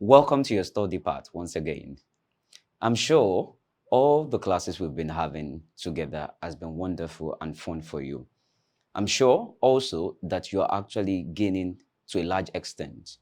Welcome to your study part once again. I'm sure all the classes we've been having together has been wonderful and fun for you. I'm sure also that you're actually gaining to a large extent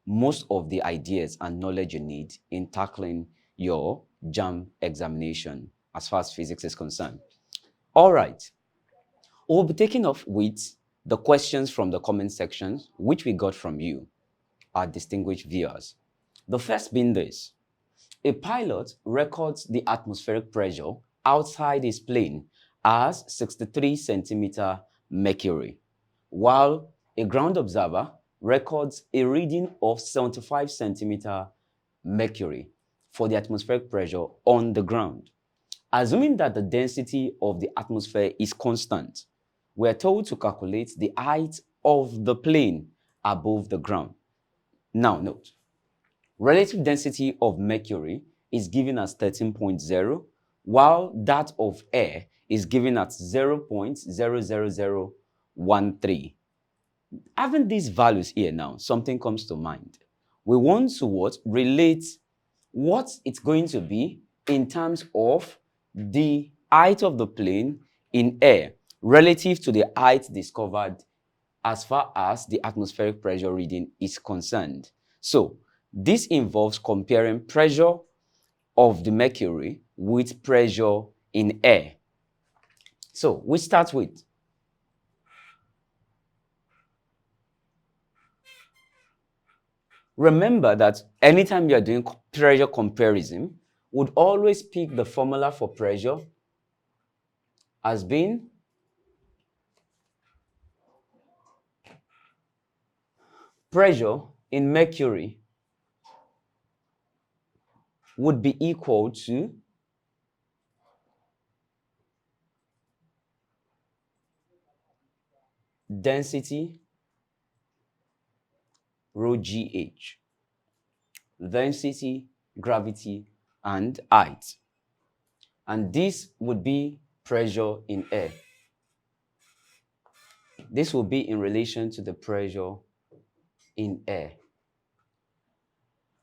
most of the ideas and knowledge you need in tackling your Jamb examination as far as physics is concerned. All right, we'll be taking off with the questions from the comment sections which we got from you, our distinguished viewers. The first being this: a pilot records the atmospheric pressure outside his plane as 63 centimeter mercury, while a ground observer records a reading of 75 centimeter mercury for the atmospheric pressure on the ground. Assuming that the density of the atmosphere is constant, we are told to calculate the height of the plane above the ground. Now note, relative density of mercury is given as 13.0, while that of air is given at 0.00013. Having these values here now, something comes to mind. We want to relate what it's going to be in terms of the height of the plane in air relative to the height discovered as far as the atmospheric pressure reading is concerned. So this involves comparing pressure of the mercury with pressure in air. So we start with remember that anytime you are doing pressure comparison, would always pick the formula for pressure as being pressure in mercury would be equal to density rho GH, density, gravity, and height. And this would be pressure in air. This will be in relation to the pressure in air.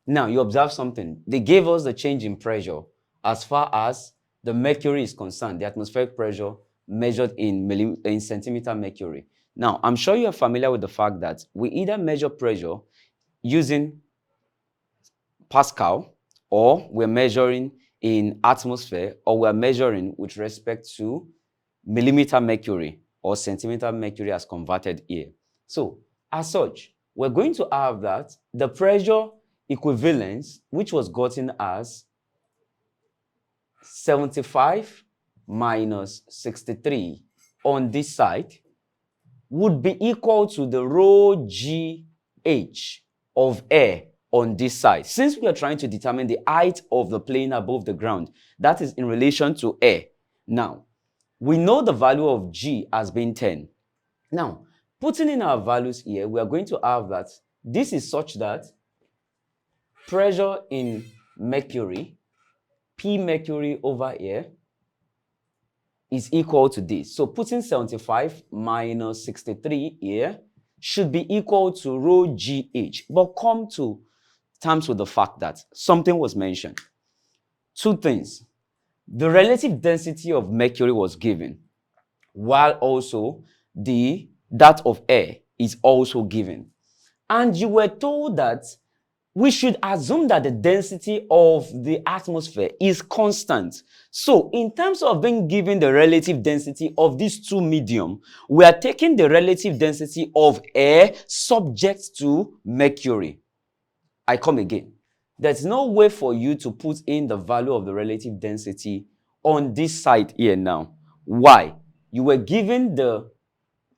Now, you observe something. They gave us the change in pressure as far as the mercury is concerned, the atmospheric pressure measured in centimeter mercury. Now, I'm sure you are familiar with the fact that we either measure pressure using Pascal, or we're measuring in atmosphere, or we're measuring with respect to millimeter mercury or centimeter mercury as converted here. So, as such, we're going to have that the pressure equivalence, which was gotten as 75 minus 63 on this side, would be equal to the rho GH of air on this side. Since we are trying to determine the height of the plane above the ground, that is in relation to air. Now, we know the value of G as being 10. Now, putting in our values here, we are going to have that this is such that pressure in mercury, P mercury over here, is equal to this. So putting 75 minus 63 here should be equal to rho GH. But come to terms with the fact that something was mentioned. Two things. The relative density of mercury was given, while also that of air is also given. And you were told that we should assume that the density of the atmosphere is constant. So in terms of being given the relative density of these two medium, we are taking the relative density of air subject to mercury. I come again. There's no way for you to put in the value of the relative density on this side here now. Why? You were given the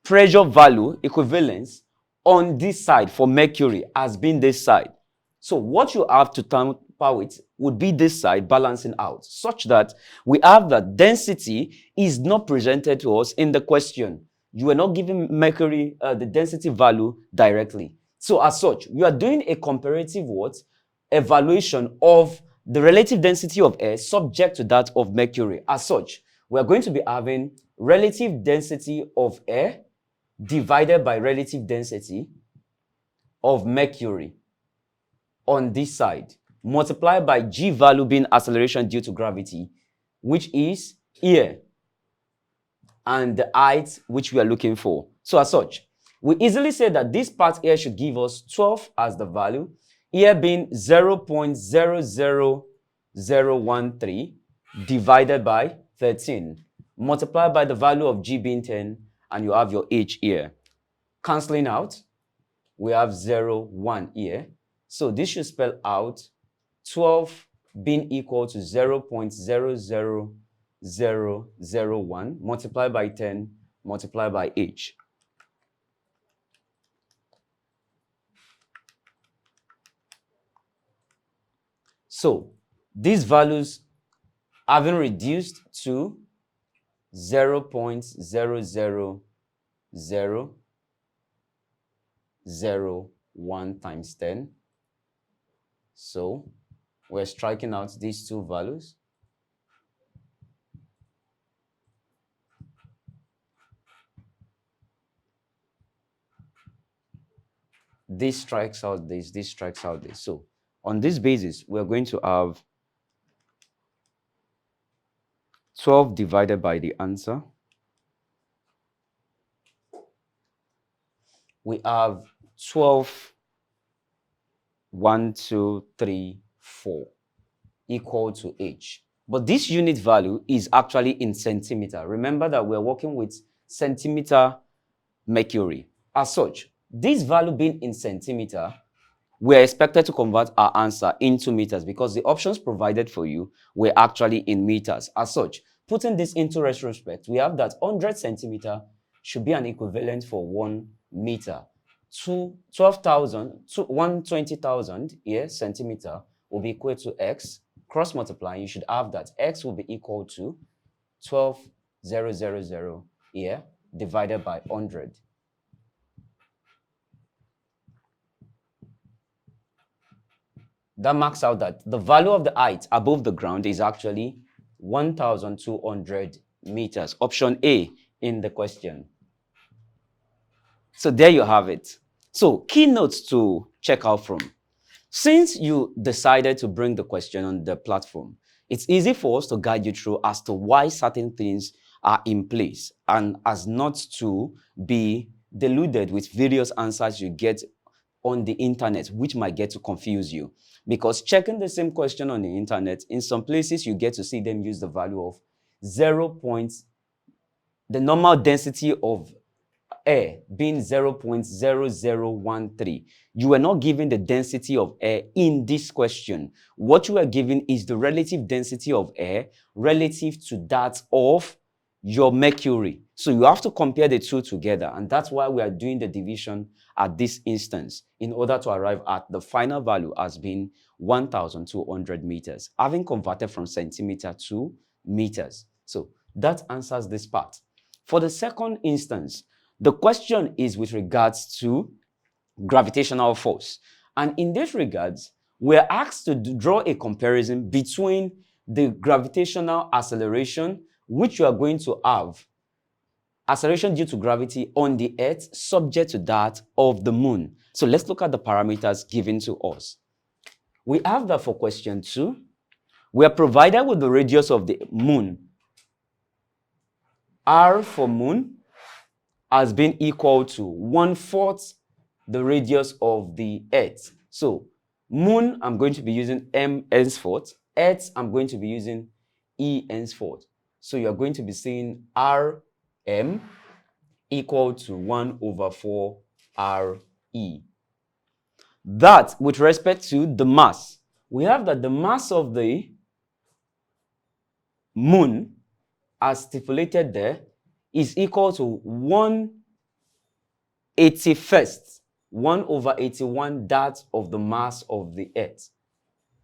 pressure value equivalence on this side for mercury as being this side. So what you have to tamper with would be this side balancing out, such that we have that density is not presented to us in the question. You are not giving mercury the density value directly. So as such, we are doing a comparative evaluation of the relative density of air subject to that of mercury. As such, we are going to be having relative density of air divided by relative density of mercury. on this side, multiplied by g value being acceleration due to gravity, which is here, and the height which we are looking for. So as such, we easily say that this part here should give us 12 as the value, here being 0.00013 divided by 13, multiplied by the value of g being 10, and you have your h here. Cancelling out, we have 0, 1 here. So this should spell out 12 being equal to 0.00001 multiplied by 10 multiplied by h. So these values having reduced to 0.00001 times 10. So we're striking out these two values. This strikes out this strikes out this. So on this basis, we're going to have 12 divided by the answer. We have 12, 1, 2, 3, 4 equal to h. But this unit value is actually in centimeter. Remember that we're working with centimeter mercury. As such, this value being in centimeter, we're expected to convert our answer into meters because the options provided for you were actually in meters. As such, putting this into retrospect, we have that 100 centimeter should be an equivalent for 1 meter. 120,000 here, centimeter, will be equal to x. Cross multiplying, you should have that x will be equal to 12,000 here divided by 100. That marks out that the value of the height above the ground is actually 1,200 meters. Option A in the question. So there you have it. So key notes to check out from. Since you decided to bring the question on the platform, it's easy for us to guide you through as to why certain things are in place and as not to be deluded with various answers you get on the internet, which might get to confuse you. Because checking the same question on the internet, in some places you get to see them use the value of 0. The normal density of air being 0.0013. You were not given the density of air in this question. What you are given is the relative density of air relative to that of your mercury. So you have to compare the two together, and that's why we are doing the division at this instance in order to arrive at the final value as being 1,200 meters, having converted from centimeter to meters. So that answers this part. For the second instance, the question is with regards to gravitational force. And in this regards, we're asked to draw a comparison between the gravitational acceleration, which you are going to have, acceleration due to gravity on the Earth, subject to that of the Moon. So let's look at the parameters given to us. We have that for question 2. We are provided with the radius of the Moon. R for Moon has been equal to 1/4 the radius of the Earth. So Moon, I'm going to be using M henceforth. Earth, I'm going to be using E henceforth. So you're going to be seeing Rm equal to 1/4 Re. That with respect to the mass, we have that the mass of the Moon, as stipulated there, is equal to 1/81st, 1/81 that of the mass of the Earth.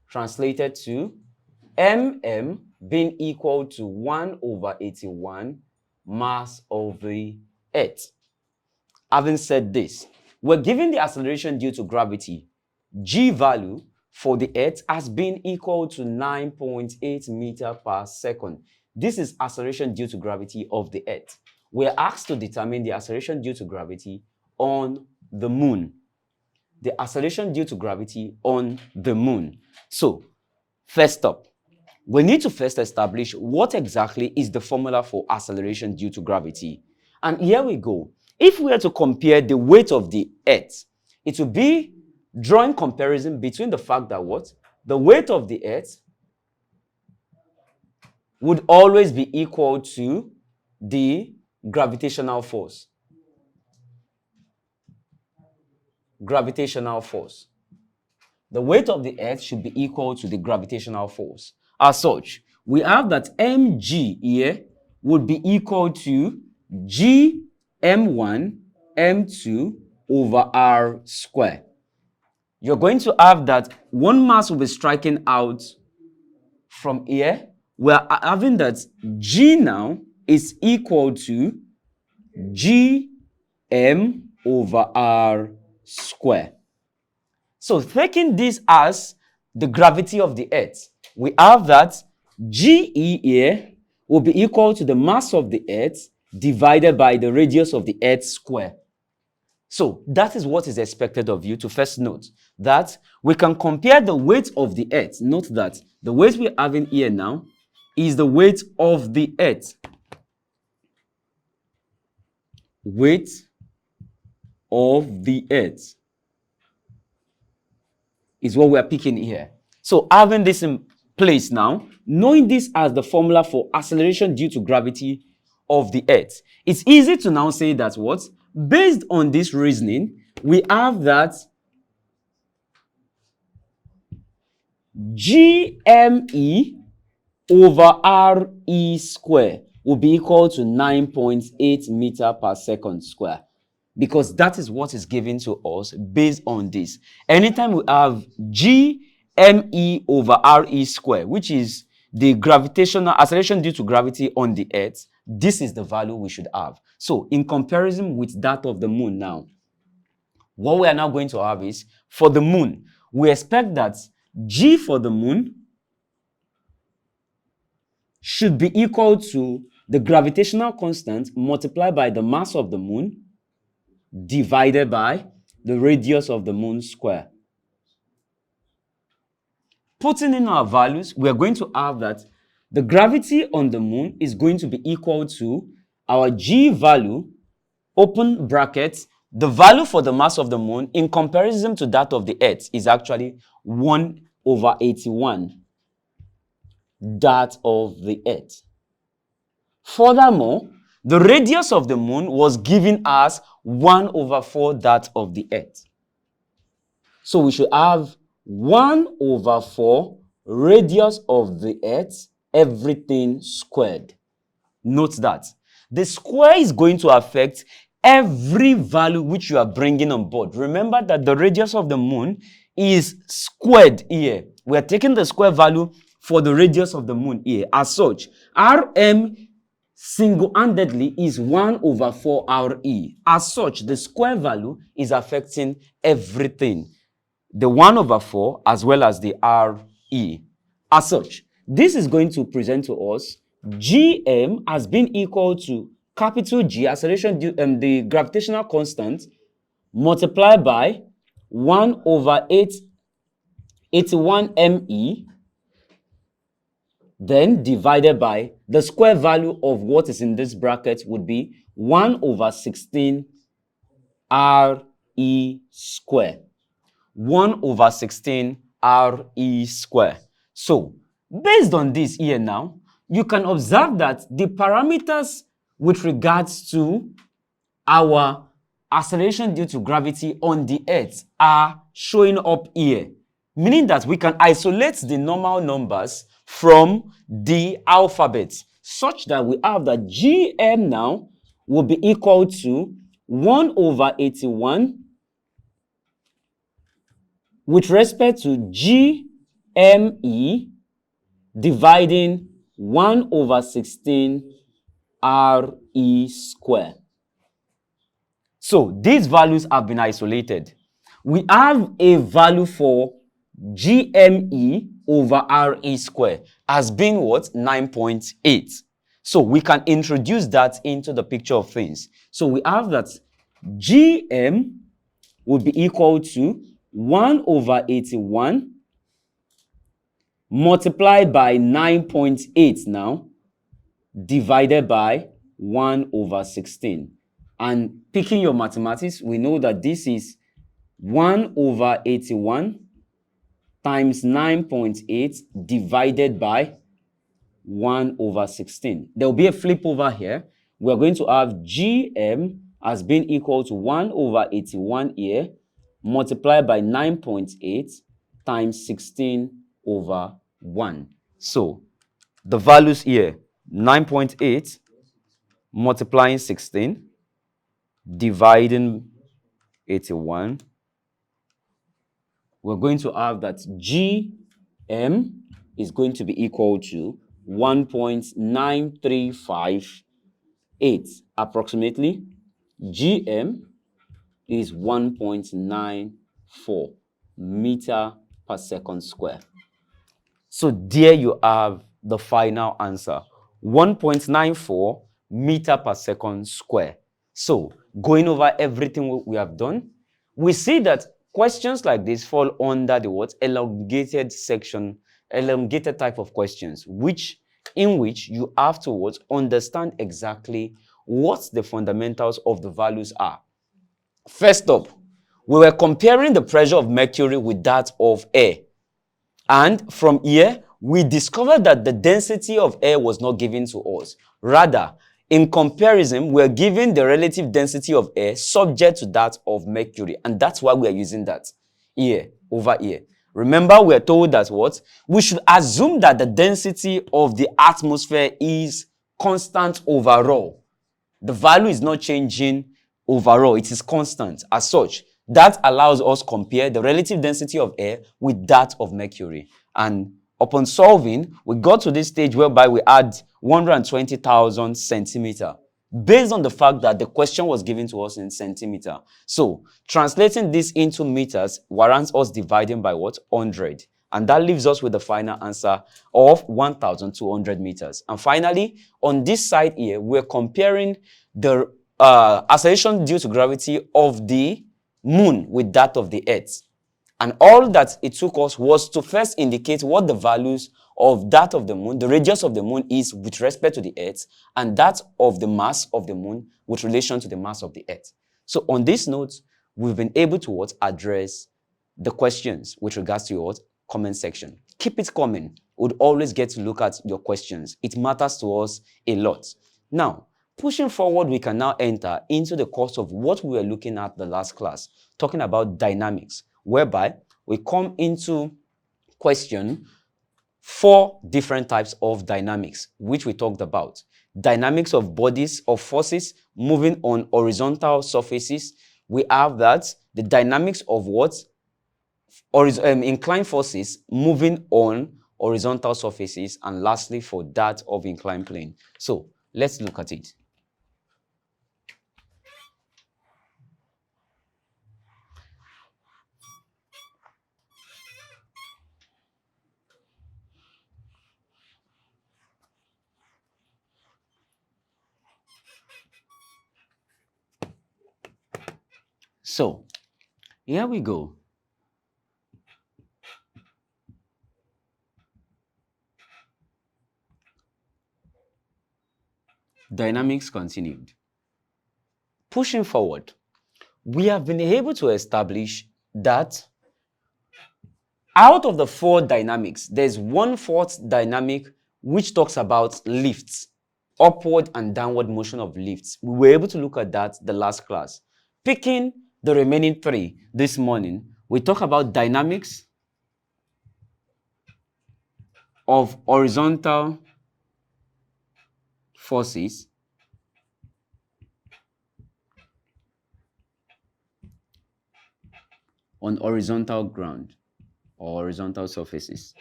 Translated to mm being equal to 1/81 mass of the Earth. Having said this, we're given the acceleration due to gravity. G value for the Earth has been equal to 9.8 meters per second. This is acceleration due to gravity of the Earth. We're asked to determine the acceleration due to gravity on the Moon. the acceleration due to gravity on the moon. So, first up, we need to first establish what exactly is the formula for acceleration due to gravity. And here we go. If we are to compare the weight of the Earth, it will be drawing comparison between the fact that what? The weight of the Earth would always be equal to the gravitational force. Gravitational force. The weight of the Earth should be equal to the gravitational force. As such, we have that mg here would be equal to g m1 m2 over r square. You're going to have that one mass will be striking out from here. We're having that g now is equal to g m over r square. So taking this as the gravity of the Earth, we have that GE here will be equal to the mass of the Earth divided by the radius of the Earth square. So that is what is expected of you to first note that we can compare the weight of the Earth. Note that the weight we're having here now is the weight of the Earth. Weight of the Earth is what we are picking here. So having this in place now, knowing this as the formula for acceleration due to gravity of the Earth, it's easy to now say that what? Based on this reasoning, we have that GME over RE square will be equal to 9.8 meter per second square. Because that is what is given to us based on this. Anytime we have GME over RE square, which is the gravitational acceleration due to gravity on the Earth, this is the value we should have. So in comparison with that of the moon now, what we are now going to have is, for the moon, we expect that G for the moon should be equal to the gravitational constant multiplied by the mass of the moon divided by the radius of the moon square. Putting in our values, we are going to have that the gravity on the moon is going to be equal to our G value, open brackets, the value for the mass of the moon in comparison to that of the Earth is actually 1 over 81, that of the Earth. Furthermore, the radius of the moon was given as 1 over 4 that of the Earth. So we should have 1 over 4 radius of the Earth, everything squared. Note that the square is going to affect every value which you are bringing on board. Remember that the radius of the moon is squared here. We are taking the square value for the radius of the moon here. As such, Rm single-handedly is 1 over 4 Re. As such, the square value is affecting everything. The 1 over 4 as well as the Re. As such, this is going to present to us Gm has been equal to capital G, acceleration due, the gravitational constant, multiplied by 1 over 81 me, then divided by the square value of what is in this bracket would be 1 over 16 Re square. 1 over 16 Re square. So, based on this here now, you can observe that the parameters with regards to our acceleration due to gravity on the Earth are showing up here. Meaning that we can isolate the normal numbers from the alphabet such that we have that Gm now will be equal to 1 over 81 with respect to Gme dividing 1 over 16 Re square. So these values have been isolated. We have a value for Gme over Re square as being what? 9.8. So we can introduce that into the picture of things. So we have that Gm would be equal to 1 over 81 multiplied by 9.8 now, divided by 1 over 16. And picking your mathematics, we know that this is 1 over 81 times 9.8 divided by 1 over 16. There will be a flip over here. We're going to have GM as being equal to 1 over 81 here, multiplied by 9.8 times 16 over 1. So the values here, 9.8 multiplying 16, dividing 81, we're going to have that GM is going to be equal to 1.9358 approximately. GM is 1.94 meter per second square. So there you have the final answer, 1.94 meter per second square. So going over everything we have done, we see that questions like this fall under the what? Elongated section, elongated type of questions, in which you have to what? Understand exactly what the fundamentals of the values are. First up, we were comparing the pressure of mercury with that of air. And from here, we discovered that the density of air was not given to us. Rather, in comparison, we're given the relative density of air subject to that of mercury. And that's why we're using that here, over here. Remember, we're told that what? We should assume that the density of the atmosphere is constant overall. The value is not changing overall. It is constant. As such, that allows us to compare the relative density of air with that of mercury. And upon solving, we got to this stage whereby we add 120,000 centimeter, based on the fact that the question was given to us in centimeter. So translating this into meters warrants us dividing by what? 100. And that leaves us with the final answer of 1,200 meters. And finally, on this side here, we're comparing the acceleration due to gravity of the moon with that of the earth. And all that it took us was to first indicate what the values of that of the moon, the radius of the moon is with respect to the earth, and that of the mass of the moon with relation to the mass of the earth. So on this note, we've been able to address the questions with regards to your comment section. Keep it coming. We'd always get to look at your questions. It matters to us a lot. Now, pushing forward, we can now enter into the course of what we were looking at the last class, talking about dynamics, whereby we come into question 4 different types of dynamics, which we talked about. Dynamics of bodies, of forces moving on horizontal surfaces. We have that, the dynamics of what? Inclined forces moving on horizontal surfaces, and lastly for that of inclined plane. So let's look at it. So here we go. Dynamics continued. Pushing forward, we have been able to establish that out of the 4 dynamics, there's 1/4 dynamic which talks about lifts, upward and downward motion of lifts. We were able to look at that the last class. Picking the remaining 3 this morning, we talk about dynamics of horizontal forces on horizontal ground or horizontal surfaces.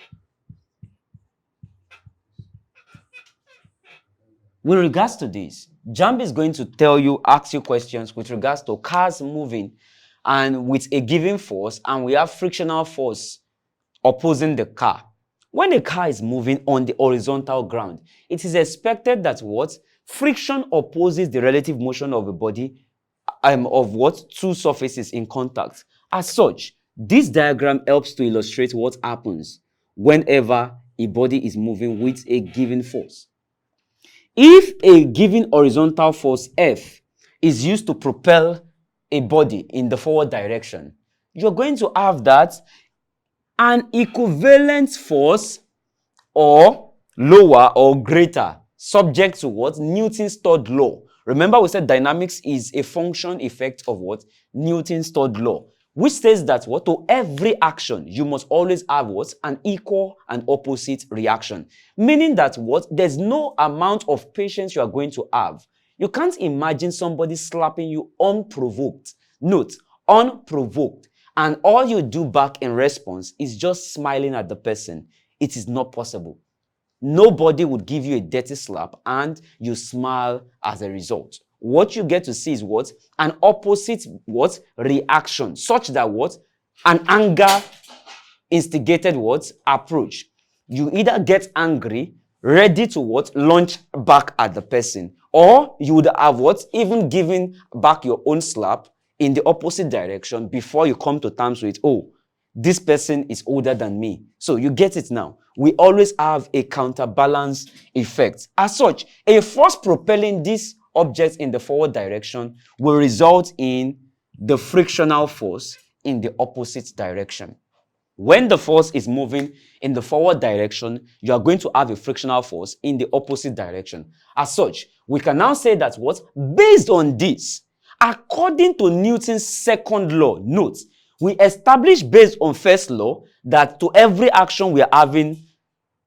With regards to this, Jamb is going to ask you questions with regards to cars moving and with a given force, and we have frictional force opposing the car. When a car is moving on the horizontal ground, it is expected that what? Friction opposes the relative motion of a body of what? Two surfaces in contact. As such, this diagram helps to illustrate what happens whenever a body is moving with a given force. If a given horizontal force F is used to propel a body in the forward direction, you're going to have that an equivalent force or lower or greater, subject to what? Newton's third law. Remember, we said dynamics is a function effect of what? Newton's third law, which says that what? To every action, you must always have what? An equal and opposite reaction. Meaning that what? There's no amount of patience you are going to have. You can't imagine somebody slapping you unprovoked. Note, unprovoked. And all you do back in response is just smiling at the person. It is not possible. Nobody would give you a dirty slap and you smile as a result. What you get to see is what? An opposite what? Reaction, such that what? An anger instigated what? Approach. You either get angry, ready to what? Launch back at the person, or you would have what? Even given back your own slap in the opposite direction before you come to terms with, oh, this person is older than me. So you get it now. We always have a counterbalance effect. As such, a force propelling this object in the forward direction will result in the frictional force in the opposite direction. When the force is moving in the forward direction, you are going to have a frictional force in the opposite direction. As such, we can now say that what? Based on this, according to Newton's second law, note, we establish based on first law that to every action we are having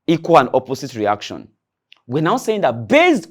equal and opposite reaction. We're now saying that based